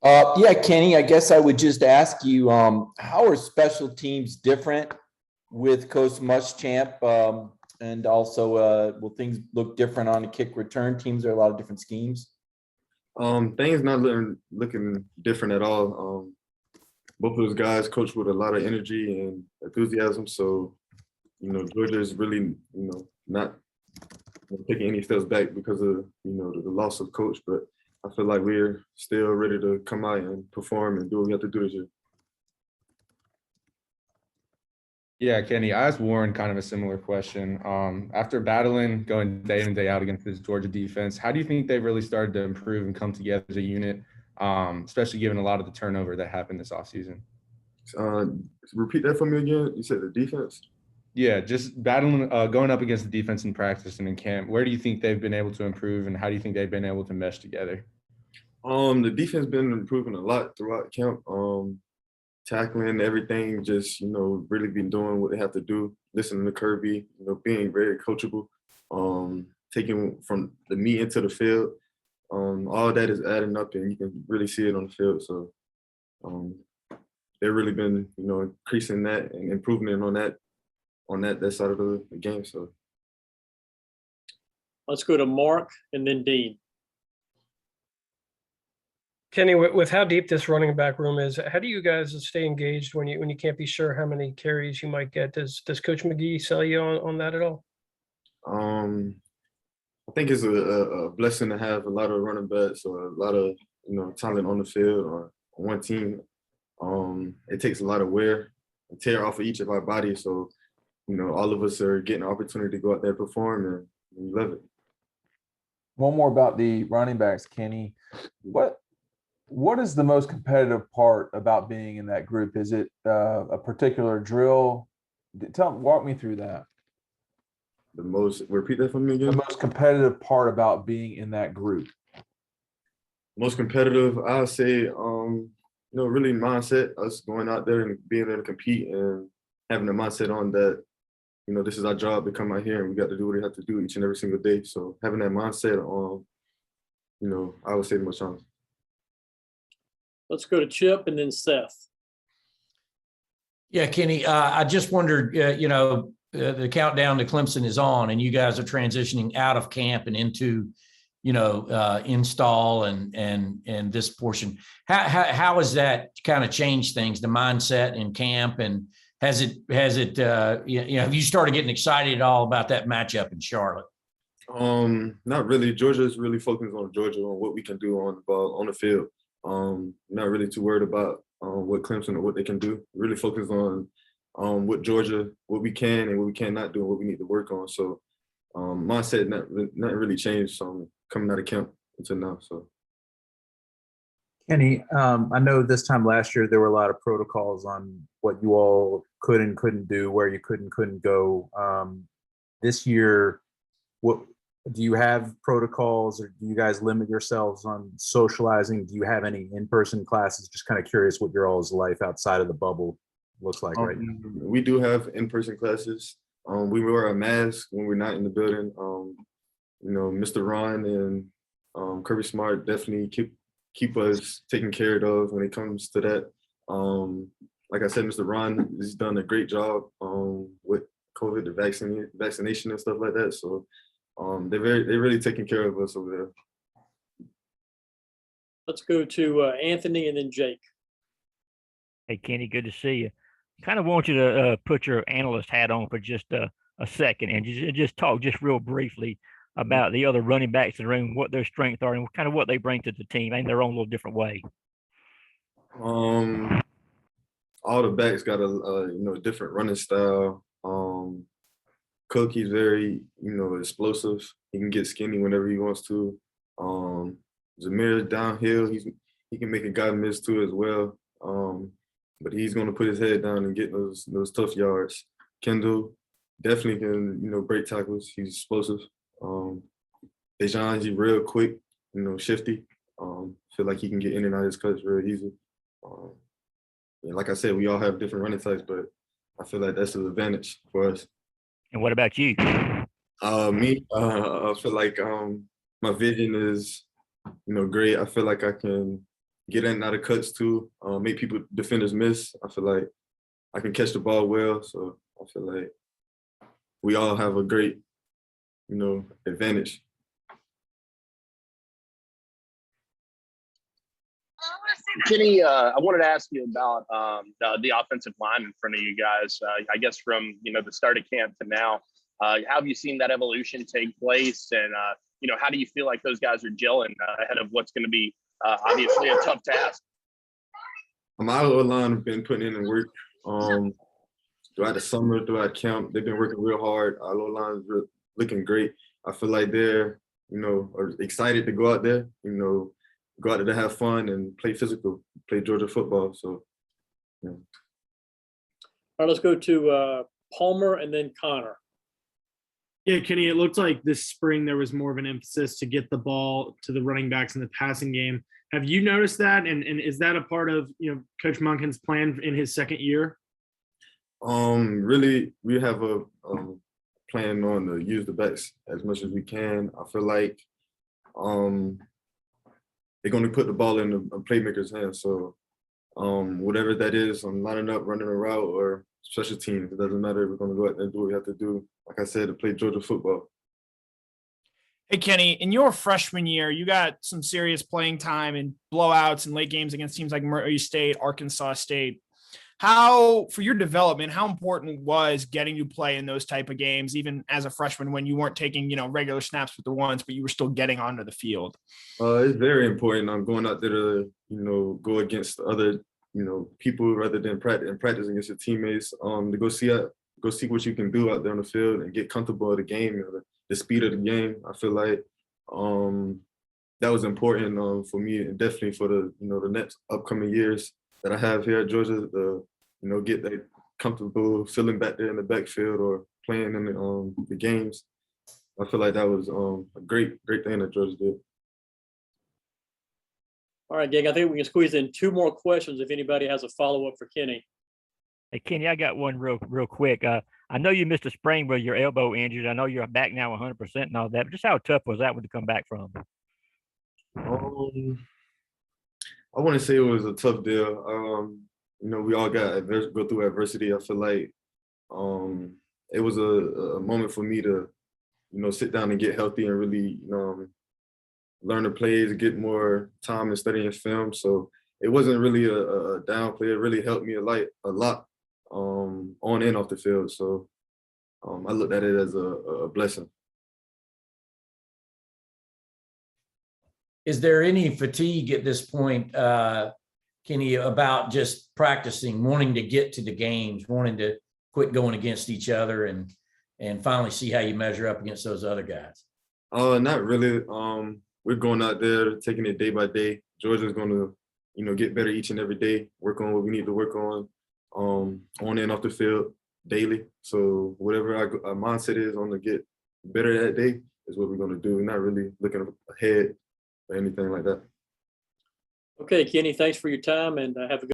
Yeah, Kenny, I guess I would just ask you, how are special teams different with Coach Muschamp? And also, will things look different on a kick return teams? There are a lot of different schemes. Things not looking different at all. Both of those guys coach with a lot of energy and enthusiasm. So, Georgia is really, not taking any steps back because of, the loss of coach. But I feel like we're still ready to come out and perform and do what we have to do this year. Yeah, Kenny, I asked Warren kind of a similar question. After battling, going day in, day out against this Georgia defense, how do you think they've really started to improve and come together as a unit, especially given a lot of the turnover that happened this offseason? Repeat that for me again. You said the defense? Yeah, just battling, going up against the defense in practice and in camp. Where do you think they've been able to improve, and how do you think they've been able to mesh together? The defense been improving a lot throughout camp. Tackling everything, just really been doing what they have to do, listening to Kirby, being very coachable, taking from the meat into the field. All that is adding up, and you can really see it on the field. So they've really been, increasing that and improving on that side of the game. So let's go to Mark and then Dean. Kenny, with how deep this running back room is, how do you guys stay engaged when you can't be sure how many carries you might get? Does Coach McGee sell you on that at all? I think it's a blessing to have a lot of running backs or a lot of talent on the field or on one team. It takes a lot of wear and tear off of each of our bodies. So all of us are getting an opportunity to go out there and perform, and we love it. One more about the running backs, Kenny. What is the most competitive part about being in that group? Is it a particular drill? Walk me through that. Repeat that for me again. The most competitive part about being in that group. Most competitive, I'll say, really mindset, us going out there and being able to compete and having the mindset on that, this is our job to come out here and we got to do what we have to do each and every single day. So having that mindset on, I would say the most challenging. Let's go to Chip and then Seth. Yeah, Kenny, I just wondered, the countdown to Clemson is on, and you guys are transitioning out of camp and into, install and this portion. How has that kind of changed things, the mindset in camp, and has it have you started getting excited at all about that matchup in Charlotte? Not really. Georgia is really focused on Georgia, on what we can do on the ball, on the field. Not really too worried about what Clemson or what they can do. Really focused on what Georgia, what we can and what we cannot do, and what we need to work on. So mindset not really changed coming out of camp until now. So Kenny, I know this time last year there were a lot of protocols on what you all could and couldn't do, where you could and couldn't go. This year, what do you have protocols, or do you guys limit yourselves on socializing? Do you have any in-person classes? Just kind of curious what your all's life outside of the bubble looks like right now. We do have in-person classes. We wear a mask when we're not in the building. Mr. Ron and Kirby Smart definitely keep us taken care of when it comes to that. Like I said, Mr. Ron has done a great job with COVID, the vaccination and stuff like that. So they're really taking care of us over there. Let's go to Anthony and then Jake. Hey, Kenny, good to see you. Kind of want you to put your analyst hat on for just a second and just talk just real briefly about the other running backs in the room, what their strengths are, and kind of what they bring to the team in their own little different way. All the backs got a different running style. Cook, he's very explosive. He can get skinny whenever he wants to. Zamir downhill, he can make a guy miss too as well. But he's going to put his head down and get those tough yards. Kendall definitely can break tackles. He's explosive. Dejan, he's real quick, shifty. Feel like he can get in and out of his cuts real easy. And like I said, we all have different running types, but I feel like that's an advantage for us. And what about you? Me, I feel like my vision is, great. I feel like I can get in and out of cuts too, make people defenders miss. I feel like I can catch the ball well, so I feel like we all have a great, advantage. Kenny, I wanted to ask you about the offensive line in front of you guys. I guess from the start of camp to now, how have you seen that evolution take place? And how do you feel like those guys are gelling ahead of what's going to be obviously a tough task? My line have been putting in the work throughout the summer, throughout camp. They've been working real hard. Our line is looking great. I feel like they're are excited to go out there. Go out there to have fun and play physical, play Georgia football. So, yeah. All right, let's go to Palmer and then Connor. Yeah, Kenny, it looked like this spring there was more of an emphasis to get the ball to the running backs in the passing game. Have you noticed that? And is that a part of, Coach Monken's plan in his second year? Really, we have a plan on to use the backs as much as we can. I feel like they're going to put the ball in the playmaker's hands. So whatever that is, I'm lining up, running a route, or special teams. It doesn't matter. We're going to go out there and do what we have to do. Like I said, to play Georgia football. Hey, Kenny, in your freshman year, you got some serious playing time and blowouts and late games against teams like Murray State, Arkansas State. How, for your development, how important was getting to play in those type of games, even as a freshman when you weren't taking, regular snaps with the ones, but you were still getting onto the field? It's very important. I'm going out there to, go against other, people rather than practice against your teammates. To go see what you can do out there on the field and get comfortable with the game, the speed of the game. I feel like that was important for me and definitely for the, the next upcoming years that I have here at Georgia. Get that comfortable feeling back there in the backfield or playing in the games. I feel like that was a great thing that Georgia did. All right, gang, I think we can squeeze in two more questions if anybody has a follow-up for Kenny. Hey, Kenny, I got one real quick. I know you missed a spring with your elbow injured. I know you're back now 100% and all that. But just how tough was that one to come back from? I wouldn't say it was a tough deal. We all go through adversity. I feel like it was a moment for me to, sit down and get healthy and really, learn the plays, get more time and studying film. So it wasn't really a down play. It really helped me a lot on and off the field. So I looked at it as a blessing. Is there any fatigue at this point, Kenny, about just practicing, wanting to get to the games, wanting to quit going against each other and finally see how you measure up against those other guys? Not really. We're going out there, taking it day by day. Georgia's going to, get better each and every day, work on what we need to work on and off the field daily. So whatever our mindset is on to get better that day is what we're going to do. We're not really looking ahead or anything like that. Okay, Kenny, thanks for your time and have a good